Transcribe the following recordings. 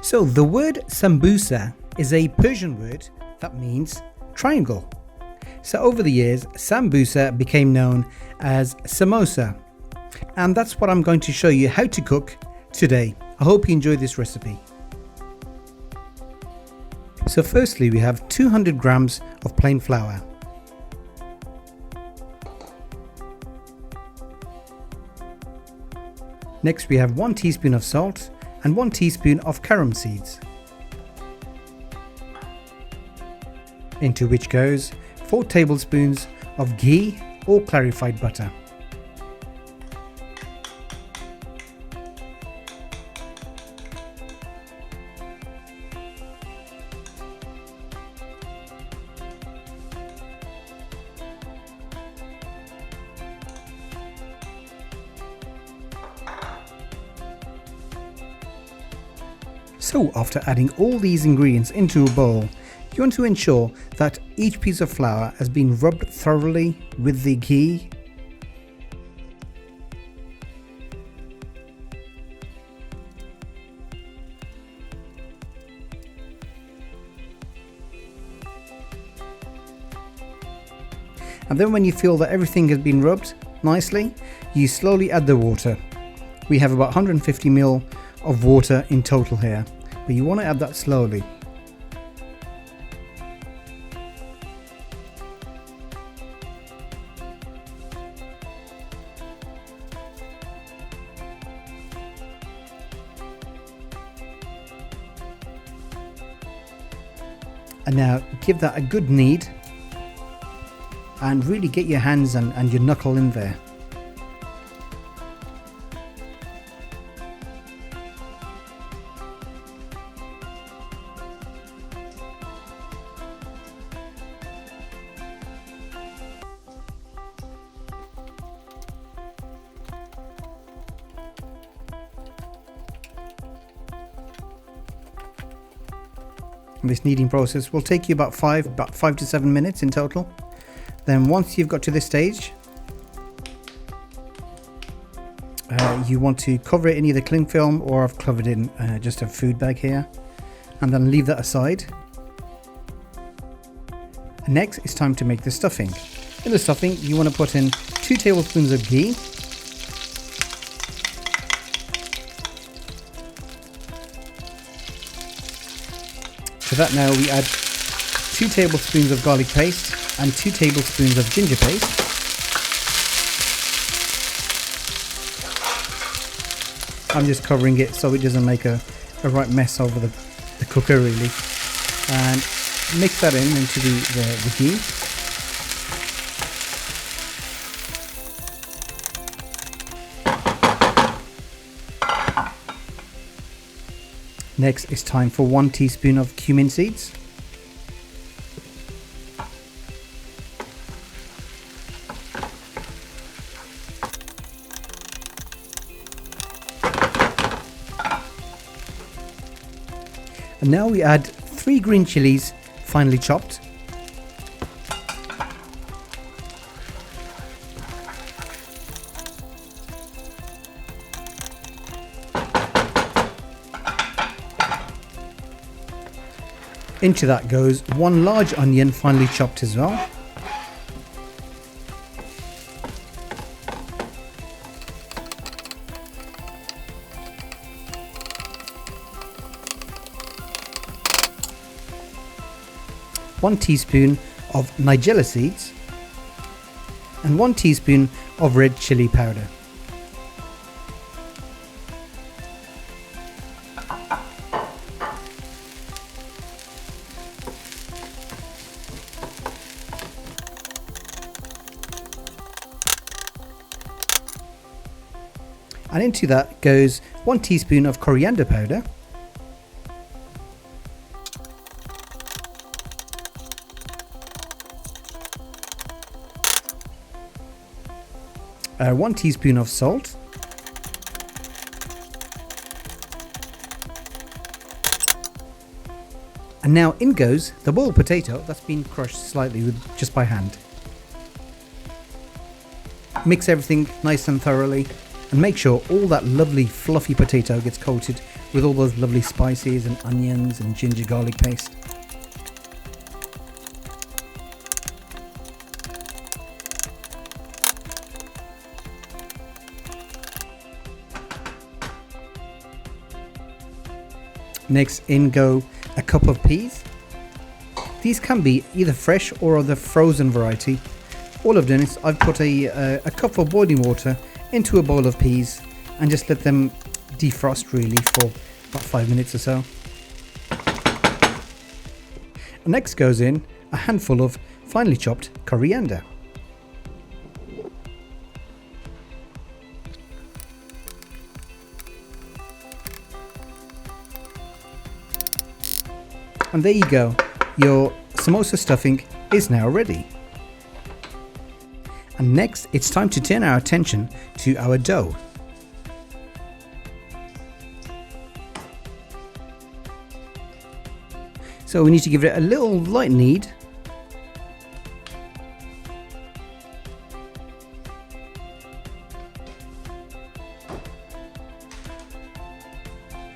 So the word Sambusa is a Persian word that means triangle. So over the years, Sambusa became known as Samosa. And that's what I'm going to show you how to cook today. I hope you enjoy this recipe. So firstly, we have 200 grams of plain flour. Next, we have 1 teaspoon of salt and 1 teaspoon of carom seeds, into which goes 4 tablespoons of ghee or clarified butter. So after adding all these ingredients into a bowl, you want to ensure that each piece of flour has been rubbed thoroughly with the ghee. And then when you feel that everything has been rubbed nicely, you slowly add the water. We have about 150 ml of water in total here, but you want to add that slowly. And now give that a good knead and really get your hands and your knuckle in there. This kneading process will take you about 5 to 7 minutes in total. Then once you've got to this stage, you want to cover it in either cling film, or I've covered it in just a food bag here, and then leave that aside. Next, it's time to make the stuffing. In the stuffing, you want to put in 2 tablespoons of ghee, to that now we add 2 tablespoons of garlic paste and 2 tablespoons of ginger paste. I'm just covering it so it doesn't make a right mess over the cooker really. And mix that into the ghee. Next, it's time for 1 teaspoon of cumin seeds. And now we add 3 green chilies, finely chopped. Into that goes 1 large onion, finely chopped as well. One teaspoon of nigella seeds and 1 teaspoon of red chilli powder. And into that goes 1 teaspoon of coriander powder, one teaspoon of salt, and now in goes the boiled potato that's been crushed slightly just by hand. Mix everything nice and thoroughly and make sure all that lovely fluffy potato gets coated with all those lovely spices and onions and ginger garlic paste. Next in go a cup of peas. These can be either fresh or of the frozen variety. All I've done is I've put a cup of boiling water into a bowl of peas and just let them defrost really for about 5 minutes or so. Next goes in a handful of finely chopped coriander. And there you go, your samosa stuffing is now ready. And next it's time to turn our attention to our dough. So we need to give it a little light knead.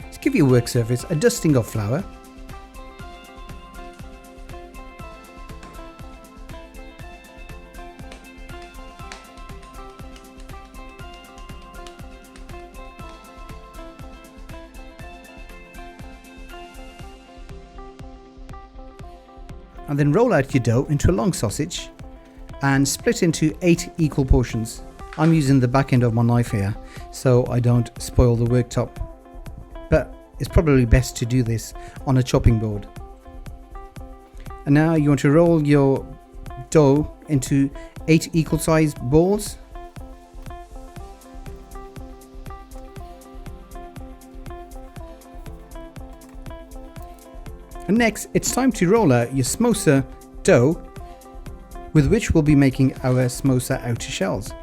Just give your work surface a dusting of flour. And then roll out your dough into a long sausage and split into 8 equal portions. I'm using the back end of my knife here so I don't spoil the worktop, but it's probably best to do this on a chopping board. And now you want to roll your dough into 8 equal sized balls. And next, it's time to roll out your samosa dough, with which we'll be making our samosa outer shells.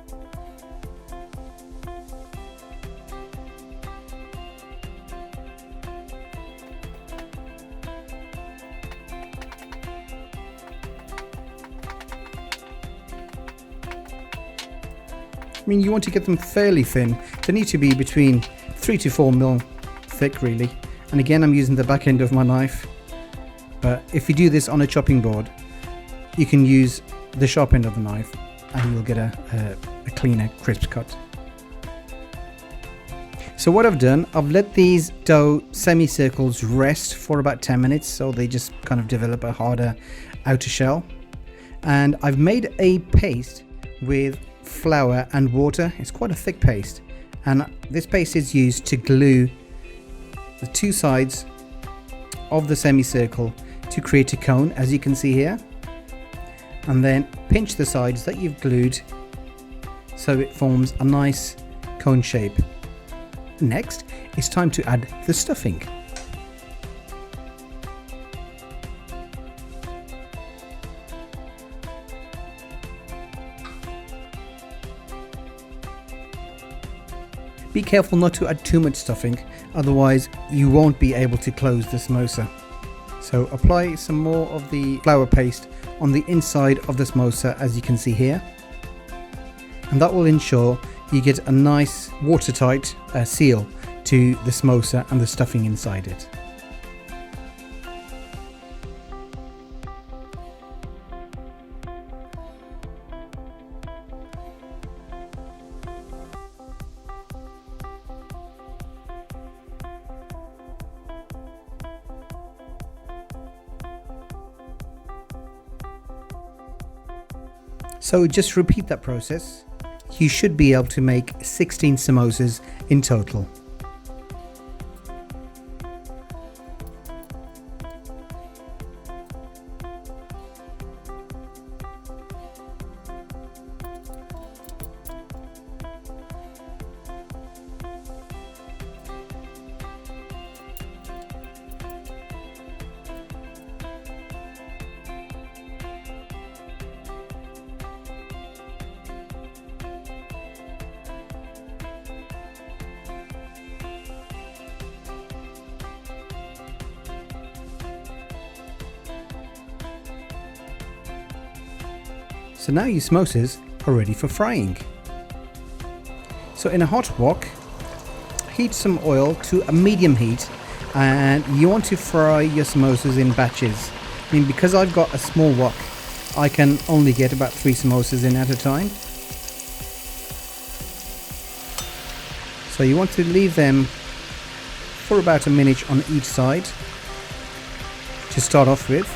I mean, you want to get them fairly thin. They need to be between 3 to 4 mil thick, really. And again, I'm using the back end of my knife. But if you do this on a chopping board, you can use the sharp end of the knife and you'll get a cleaner, crisp cut. So what I've done, I've let these dough semicircles rest for about 10 minutes so they just kind of develop a harder outer shell. And I've made a paste with flour and water. It's quite a thick paste, and this paste is used to glue the two sides of the semicircle to create a cone, as you can see here, and then pinch the sides that you've glued so it forms a nice cone shape. Next, it's time to add the stuffing. Be careful not to add too much stuffing, otherwise you won't be able to close the samosa. So apply some more of the flour paste on the inside of the samosa, as you can see here, and that will ensure you get a nice watertight seal to the samosa and the stuffing inside it. So just repeat that process. You should be able to make 16 samosas in total. So now your samosas are ready for frying. So in a hot wok, heat some oil to a medium heat, and you want to fry your samosas in batches. I mean, because I've got a small wok, I can only get about 3 samosas in at a time. So you want to leave them for about a minute on each side to start off with.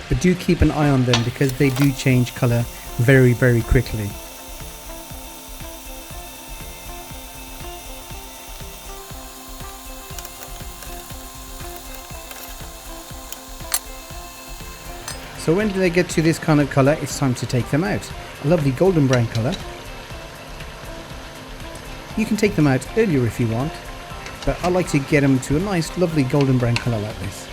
But do keep an eye on them because they do change colour very, very quickly. So when they get to this kind of colour, it's time to take them out. A lovely golden brown colour. You can take them out earlier if you want, but I like to get them to a nice lovely golden brown colour like this.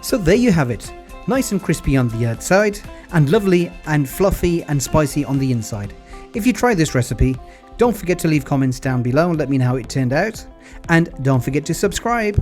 So there you have it, nice and crispy on the outside and lovely and fluffy and spicy on the inside. If you try this recipe, don't forget to leave comments down below and let me know how it turned out, and don't forget to subscribe.